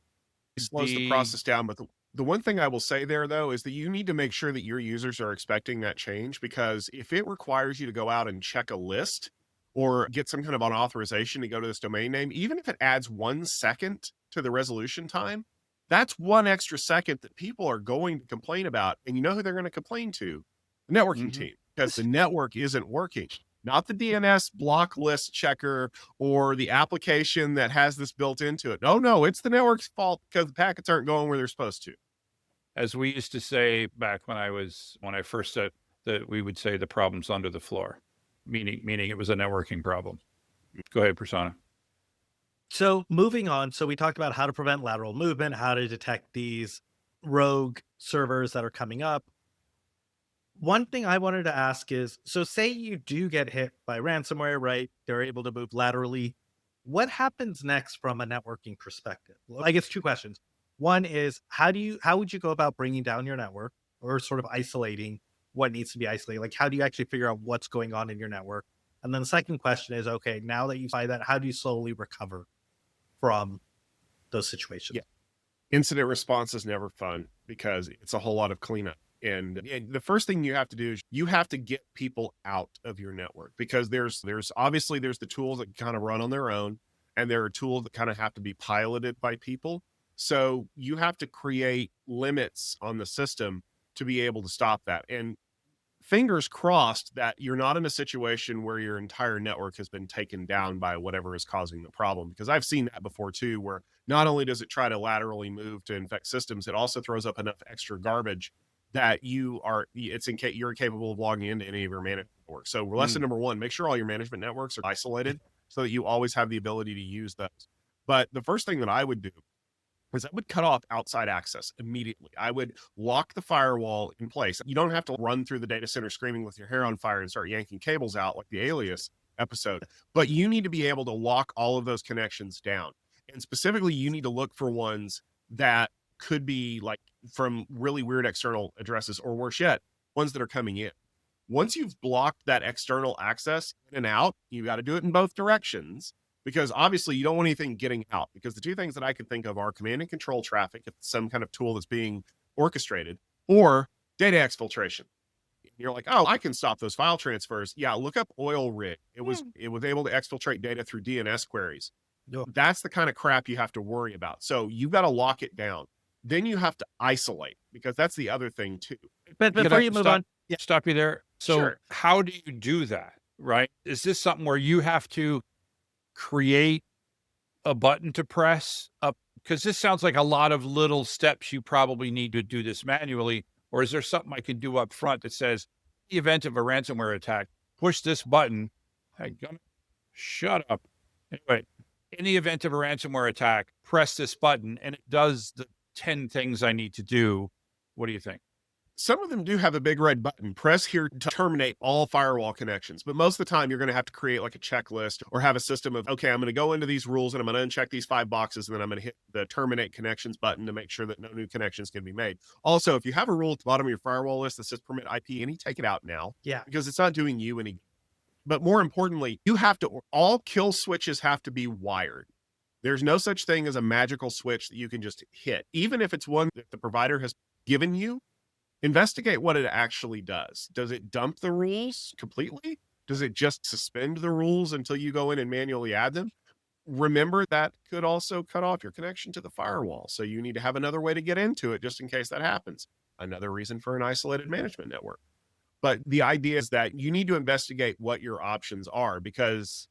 It slows the process down. But the one thing I will say there, though, is that you need to make sure that your users are expecting that change, because if it requires you to go out and check a list or get some kind of an authorization to go to this domain name, even if it adds 1 second to the resolution time, that's 1 extra second that people are going to complain about. And you know who they're going to complain to? The networking team, because the network isn't working. Not the DNS block list checker or the application that has this built into it. No, it's the network's fault because the packets aren't going where they're supposed to. As we used to say back when I first said that, we would say the problem's under the floor, meaning it was a networking problem. Go ahead, Prasanna. So moving on. So we talked about how to prevent lateral movement, how to detect these rogue servers that are coming up. One thing I wanted to ask is, so say you do get hit by ransomware, right? They're able to move laterally. What happens next from a networking perspective? Well, I guess 2 questions. One is, how would you go about bringing down your network, or sort of isolating what needs to be isolated? Like, how do you actually figure out what's going on in your network? And then the second question is, okay, now that you find that, how do you slowly recover from those situations? Yeah. Incident response is never fun because it's a whole lot of cleanup. And the first thing you have to do is you have to get people out of your network, because there's obviously there's the tools that kind of run on their own, and there are tools that kind of have to be piloted by people. So you have to create limits on the system to be able to stop that. And fingers crossed that you're not in a situation where your entire network has been taken down by whatever is causing the problem, because I've seen that before too, where not only does it try to laterally move to infect systems, it also throws up enough extra garbage that you're incapable of logging into any of your management networks. So lesson number one, make sure all your management networks are isolated so that you always have the ability to use those. But the first thing that I would do is I would cut off outside access immediately. I would lock the firewall in place. You don't have to run through the data center screaming with your hair on fire and start yanking cables out like the Alias episode, but you need to be able to lock all of those connections down. And specifically, you need to look for ones that could be like from really weird external addresses, or worse yet, ones that are coming in. Once you've blocked that external access in and out, you got to do it in both directions, because obviously you don't want anything getting out, because the two things that I could think of are command and control traffic, if it's some kind of tool that's being orchestrated, or data exfiltration. You're like, oh, I can stop those file transfers. Yeah, look up oil rig. It was able to exfiltrate data through DNS queries. That's the kind of crap you have to worry about. So you've got to lock it down. Then you have to isolate, because that's the other thing too. But before you move on, stop you there. So Sure. How do you do that, right? Is this something where you have to create a button to press up? Because this sounds like a lot of little steps you probably need to do this manually. Or is there something I can do up front that says, in the event of a ransomware attack, push this button? Hey, shut up. Anyway, in the event of a ransomware attack, press this button and it does the 10 things I need to do. What do you think? Some of them do have a big red button. Press here to terminate all firewall connections. But most of the time, you're going to have to create like a checklist or have a system of, okay, I'm going to go into these rules and I'm going to uncheck these 5 boxes, and then I'm going to hit the terminate connections button to make sure that no new connections can be made. Also, if you have a rule at the bottom of your firewall list that says permit IP, and you take it out now, because it's not doing you any good. But more importantly, all kill switches have to be wired. There's no such thing as a magical switch that you can just hit. Even if it's one that the provider has given you, investigate what it actually does. Does it dump the rules completely? Does it just suspend the rules until you go in and manually add them? Remember, that could also cut off your connection to the firewall. So you need to have another way to get into it just in case that happens. Another reason for an isolated management network. But the idea is that you need to investigate what your options are, because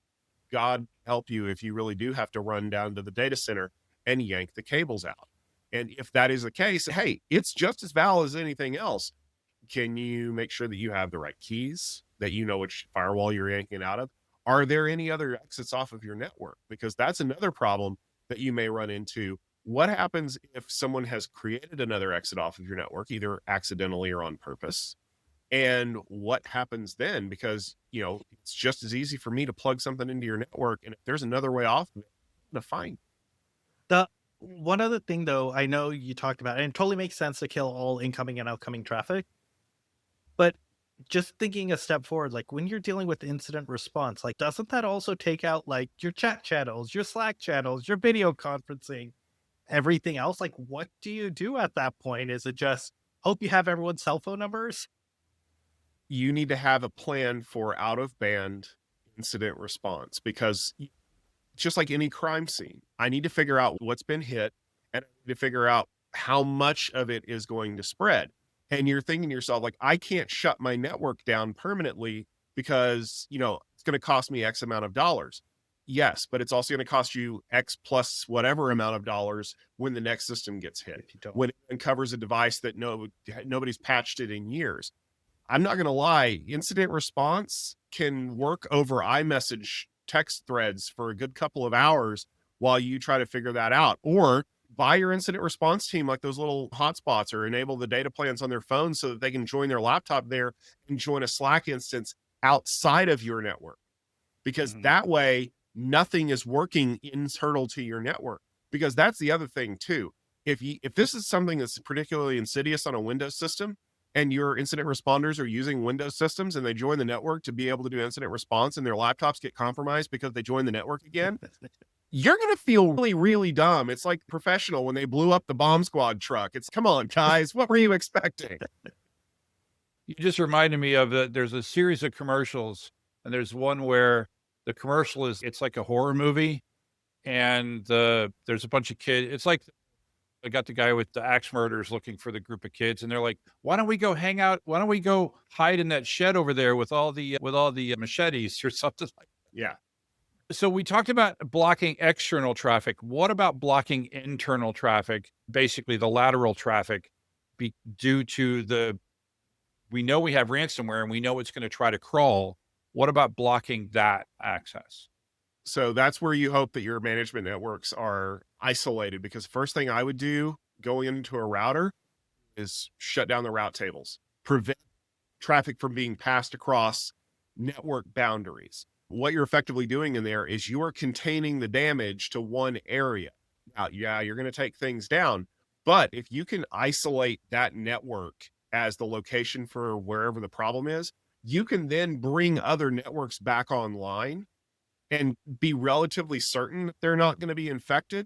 God help you if you really do have to run down to the data center and yank the cables out. And if that is the case, hey, it's just as valid as anything else. Can you make sure that you have the right keys, that you know which firewall you're yanking out of? Are there any other exits off of your network? Because that's another problem that you may run into. What happens if someone has created another exit off of your network, either accidentally or on purpose? And what happens then? Because, it's just as easy for me to plug something into your network. And if there's another way off of it, I'm going to find the one other thing, though, I know you talked about, and it totally makes sense to kill all incoming and outgoing traffic. But just thinking a step forward, like when you're dealing with incident response, like doesn't that also take out like your chat channels, your Slack channels, your video conferencing, everything else? Like, what do you do at that point? Is it just hope you have everyone's cell phone numbers? You need to have a plan for out of band incident response, because just like any crime scene, I need to figure out what's been hit, and I need to figure out how much of it is going to spread. And you're thinking to yourself, like, I can't shut my network down permanently because, it's going to cost me X amount of dollars. Yes, but it's also going to cost you X plus whatever amount of dollars when the next system gets hit, when it uncovers a device that nobody's patched it in years. I'm not going to lie, incident response can work over iMessage text threads for a good couple of hours while you try to figure that out. Or buy your incident response team like those little hotspots, or enable the data plans on their phone so that they can join their laptop there and join a Slack instance outside of your network. Because that way, nothing is working internal to your network. Because that's the other thing too. If this is something that's particularly insidious on a Windows system, and your incident responders are using Windows systems and they join the network to be able to do incident response, and their laptops get compromised because they join the network again, you're going to feel really, really dumb. It's like Professional when they blew up the bomb squad truck. It's, come on, guys, what were you expecting? You just reminded me of there's a series of commercials, and there's one where the commercial it's like a horror movie, and there's a bunch of kids. It's like, I got the guy with the axe murders looking for the group of kids, and they're like, why don't we go hang out? Why don't we go hide in that shed over there with all the machetes or something like that? Yeah. So we talked about blocking external traffic. What about blocking internal traffic, basically the lateral traffic? due to we know we have ransomware and we know it's going to try to crawl. What about blocking that access? So that's where you hope that your management networks are isolated, because the first thing I would do going into a router is shut down the route tables, prevent traffic from being passed across network boundaries. What you're effectively doing in there is you are containing the damage to one area. Now, yeah, you're going to take things down, but if you can isolate that network as the location for wherever the problem is, you can then bring other networks back online and be relatively certain that they're not going to be infected.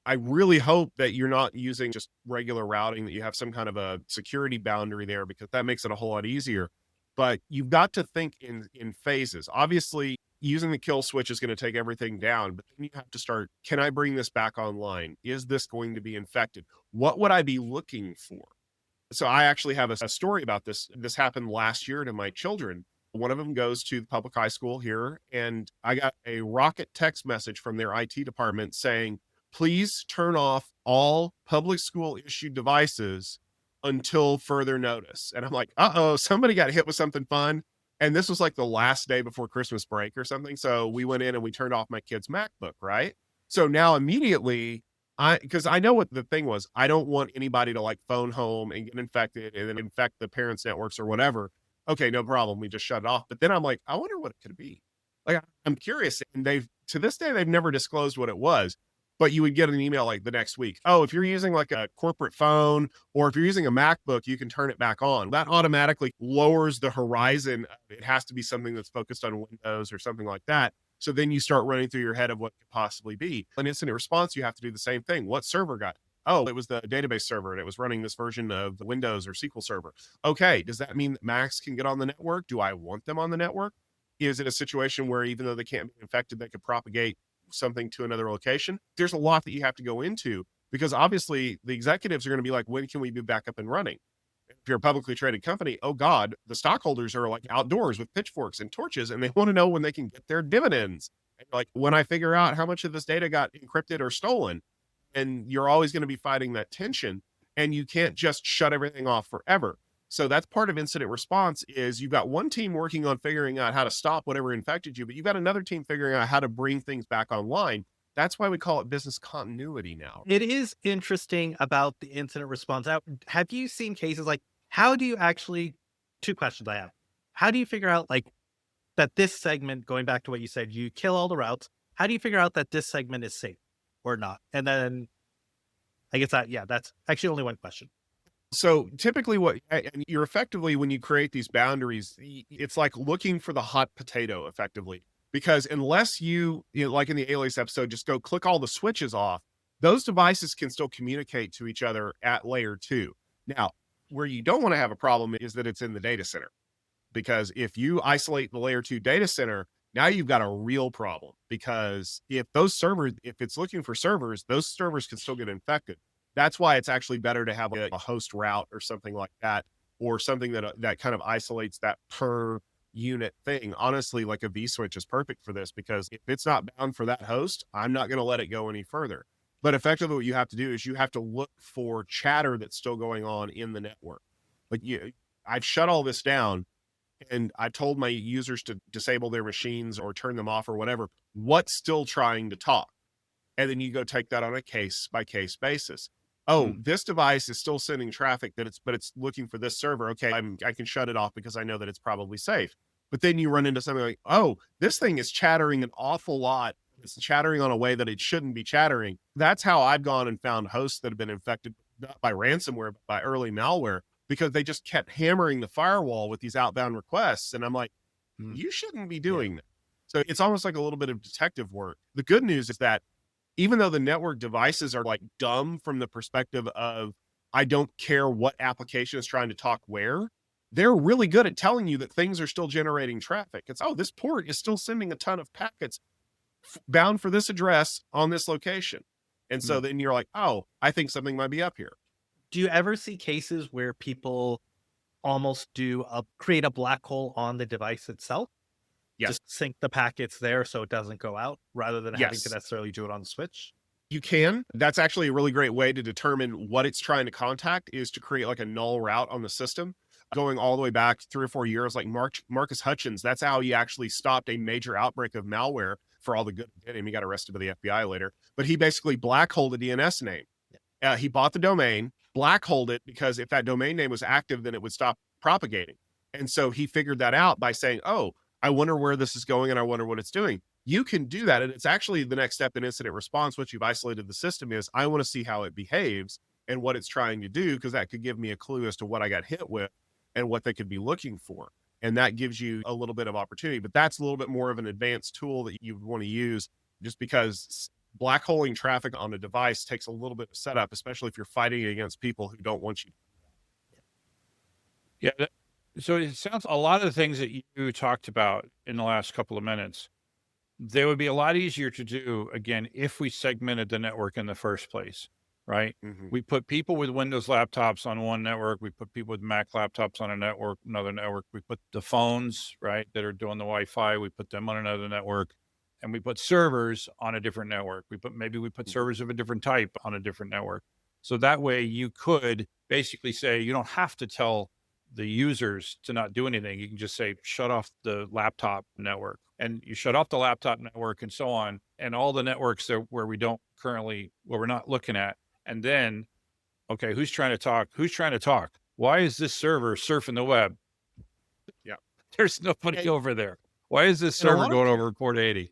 I really hope that you're not using just regular routing, that you have some kind of a security boundary there, because that makes it a whole lot easier. But you've got to think in phases. Obviously, using the kill switch is going to take everything down, but then you have to start, can I bring this back online? Is this going to be infected? What would I be looking for? So I actually have a story about this. This happened last year to my children. One of them goes to the public high school here, and I got a rocket text message from their IT department saying, please turn off all public school issued devices until further notice. And I'm like, uh-oh, somebody got hit with something fun. And this was like the last day before Christmas break or something. So we went in and we turned off my kid's MacBook, right? So now immediately, because I know what the thing was, I don't want anybody to like phone home and get infected and then infect the parents' networks or whatever. Okay, no problem. We just shut it off. But then I'm like, I wonder what it could be. Like, I'm curious. And to this day, they've never disclosed what it was. But you would get an email like the next week. Oh, if you're using like a corporate phone, or if you're using a MacBook, you can turn it back on. That automatically lowers the horizon. It has to be something that's focused on Windows or something like that. So then you start running through your head of what could possibly be. In incident response, you have to do the same thing. What server got it? Oh, it was the database server and it was running this version of Windows or SQL Server. Okay, does that mean that Macs can get on the network? Do I want them on the network? Is it a situation where even though they can't be infected, they could propagate something to another location? There's a lot that you have to go into, because obviously the executives are going to be like, when can we be back up and running? If you're a publicly traded company, oh God, the stockholders are like outdoors with pitchforks and torches, and they want to know when they can get their dividends. And like, when I figure out how much of this data got encrypted or stolen, and you're always going to be fighting that tension, and you can't just shut everything off forever. So that's part of incident response, is you've got one team working on figuring out how to stop whatever infected you, but you've got another team figuring out how to bring things back online. That's why we call it business continuity now. It is interesting about the incident response. Have you seen cases like, how do you actually, two questions I have. How do you figure out like that this segment, going back to what you said, you kill all the routes. How do you figure out that this segment is safe or not? And then I guess that's actually only one question. So typically and you're effectively, when you create these boundaries, it's like looking for the hot potato effectively, because unless you know, like in the Alias episode, just go click all the switches off, those devices can still communicate to each other at layer 2. Now, where you don't want to have a problem is that it's in the data center, because if you isolate the layer 2 data center, now you've got a real problem, because if it's looking for servers, those servers can still get infected. That's why it's actually better to have a host route or something like that, or something that kind of isolates that per unit thing. Honestly, like a vSwitch is perfect for this, because if it's not bound for that host, I'm not going to let it go any further. But effectively what you have to do is you have to look for chatter that's still going on in the network. Like I've shut all this down, and I told my users to disable their machines or turn them off or whatever. What's still trying to talk? And then you go take that on a case by case basis. Oh, this device is still sending traffic but it's looking for this server. Okay, I can shut it off because I know that it's probably safe. But then you run into something like, oh, this thing is chattering an awful lot. It's chattering on a way that it shouldn't be chattering. That's how I've gone and found hosts that have been infected, not by ransomware, but by early malware, because they just kept hammering the firewall with these outbound requests. And I'm like, you shouldn't be doing that. So it's almost like a little bit of detective work. The good news is that even though the network devices are like dumb from the perspective of, I don't care what application is trying to talk where, they're really good at telling you that things are still generating traffic. It's, oh, this port is still sending a ton of packets bound for this address on this location. And so then you're like, oh, I think something might be up here. Do you ever see cases where people almost create a black hole on the device itself? Yes. Just sync the packets there so it doesn't go out, rather than having to necessarily do it on the switch? You can. That's actually a really great way to determine what it's trying to contact, is to create like a null route on the system. Going all the way back 3 or 4 years, like Marcus Hutchins, that's how he actually stopped a major outbreak of malware for all the good it did him. He got arrested by the FBI later, but he basically black holed a DNS name. He bought the domain, black holed it, because if that domain name was active, then it would stop propagating. And so he figured that out by saying, oh, I wonder where this is going and I wonder what it's doing. You can do that. And it's actually the next step in incident response. Once you've isolated the system, is I want to see how it behaves and what it's trying to do, because that could give me a clue as to what I got hit with and what they could be looking for. And that gives you a little bit of opportunity, but that's a little bit more of an advanced tool that you want to use, just because black holing traffic on a device takes a little bit of setup, especially if you're fighting against people who don't want you. Yeah. So it sounds a lot of the things that you talked about in the last couple of minutes, they would be a lot easier to do, again, if we segmented the network in the first place, right? Mm-hmm. We put people with Windows laptops on one network. We put people with Mac laptops on another network. We put the phones, right, that are doing the Wi-Fi, we put them on another network. And we put servers on a different network. Maybe we put servers of a different type on a different network. So that way you could basically say, you don't have to tell the users to not do anything. You can just say, shut off the laptop network, and you shut off the laptop network and so on, and all the networks where we're not looking at. And then, okay, who's trying to talk? Who's trying to talk? Why is this server surfing the web? Yeah. There's nobody Hey, over there. Why is this and a server lot of going over port 80?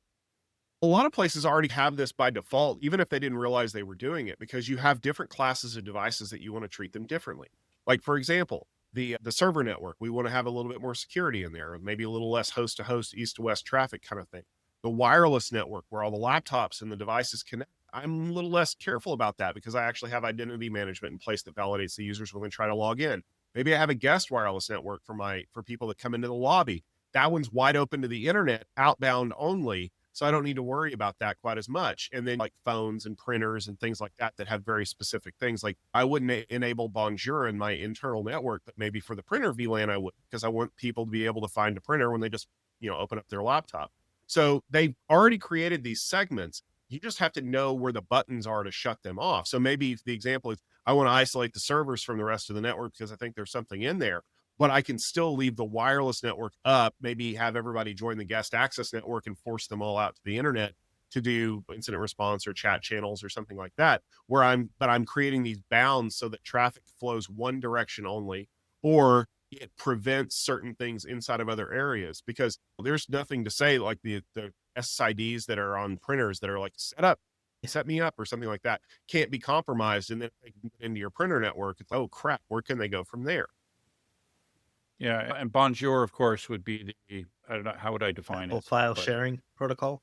a lot of places already have this by default, even if they didn't realize they were doing it, because you have different classes of devices that you want to treat them differently. Like, for example, the server network, we want to have a little bit more security in there, maybe a little less host to host, east to west traffic kind of thing. The wireless network, where all the laptops and the devices connect, I'm a little less careful about that, because I actually have identity management in place that validates the users when they try to log in. Maybe I have a guest wireless network for people that come into the lobby. That one's wide open to the internet, outbound only. So I don't need to worry about that quite as much. And then like phones and printers and things like that have very specific things. Like I wouldn't enable Bonjour in my internal network, but maybe for the printer VLAN I would, because I want people to be able to find a printer when they just, open up their laptop. So they've already created these segments. You just have to know where the buttons are to shut them off. So maybe if the example is, I want to isolate the servers from the rest of the network because I think there's something in there, but I can still leave the wireless network up, maybe have everybody join the guest access network and force them all out to the internet to do incident response or chat channels or something like that, but I'm creating these bounds so that traffic flows one direction only, or it prevents certain things inside of other areas, because there's nothing to say like the SSIDs that are on printers that are like set me up or something like that can't be compromised. And then if they can get into your printer network, it's, oh crap, where can they go from there? Yeah, and Bonjour, of course, would be I don't know, how would I define Apple it? file sharing protocol.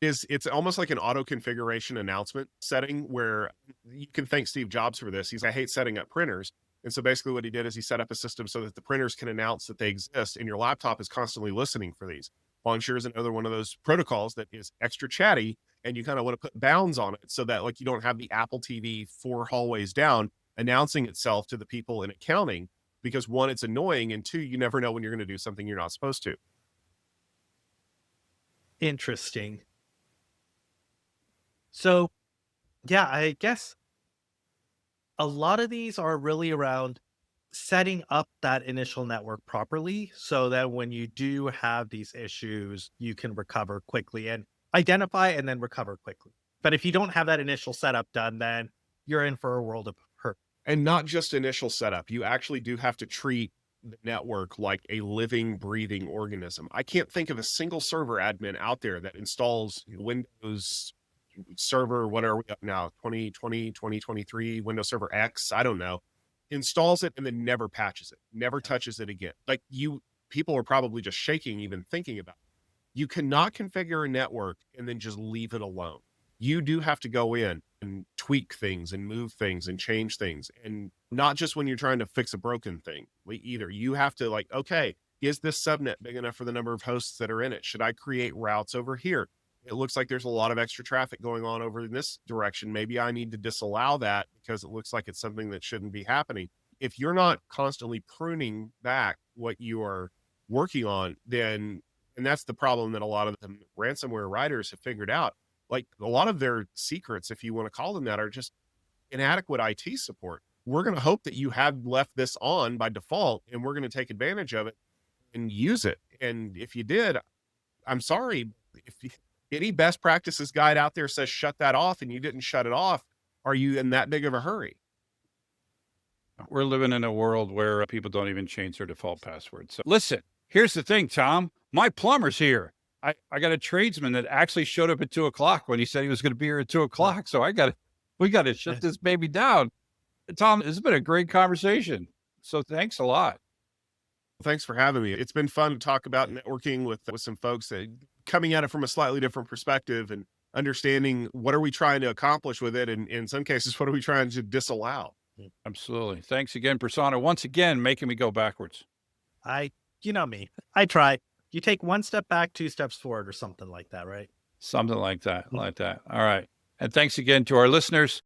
It's almost like an auto configuration announcement setting, where you can thank Steve Jobs for this. I hate setting up printers. And so basically what he did is he set up a system so that the printers can announce that they exist, and your laptop is constantly listening for these. Bonjour is another one of those protocols that is extra chatty, and you kind of want to put bounds on it so that like you don't have the Apple TV 4 hallways down announcing itself to the people in accounting, because one, it's annoying, and two, you never know when you're going to do something you're not supposed to. Interesting. So, yeah, I guess a lot of these are really around setting up that initial network properly so that when you do have these issues, you can recover quickly and identify and then recover quickly. But if you don't have that initial setup done, then you're in for a world of hurt. And not just initial setup. You actually do have to treat the network like a living, breathing organism. I can't think of a single server admin out there that installs Windows Server, what are we up now? 2020, 2023, Windows Server X, I don't know. Installs it and then never patches it, never touches it again. Like people are probably just shaking even thinking about it. You cannot configure a network and then just leave it alone. You do have to go in and tweak things and move things and change things. And not just when you're trying to fix a broken thing either. You have to like, okay, is this subnet big enough for the number of hosts that are in it? Should I create routes over here? It looks like there's a lot of extra traffic going on over in this direction. Maybe I need to disallow that because it looks like it's something that shouldn't be happening. If you're not constantly pruning back what you are working on, then, and that's the problem that a lot of the ransomware writers have figured out, like a lot of their secrets, if you want to call them that, are just inadequate IT support. We're going to hope that you have left this on by default, and we're going to take advantage of it and use it. And if you did, I'm sorry. Any best practices guide out there says shut that off and you didn't shut it off, are you in that big of a hurry? We're living in a world where people don't even change their default password. So listen, here's the thing, Tom. My plumber's here. I got a tradesman that actually showed up at 2:00 when he said he was going to be here at 2:00. So we got to shut this baby down. Tom, this has been a great conversation. So thanks a lot. Thanks for having me. It's been fun to talk about networking with some folks that coming at it from a slightly different perspective and understanding what are we trying to accomplish with it. And in some cases, what are we trying to disallow? Absolutely. Thanks again, Prasanna. Once again, making me go backwards. You know me, I try. You take one step back, 2 steps forward or something like that, right? Something like that. All right. And thanks again to our listeners.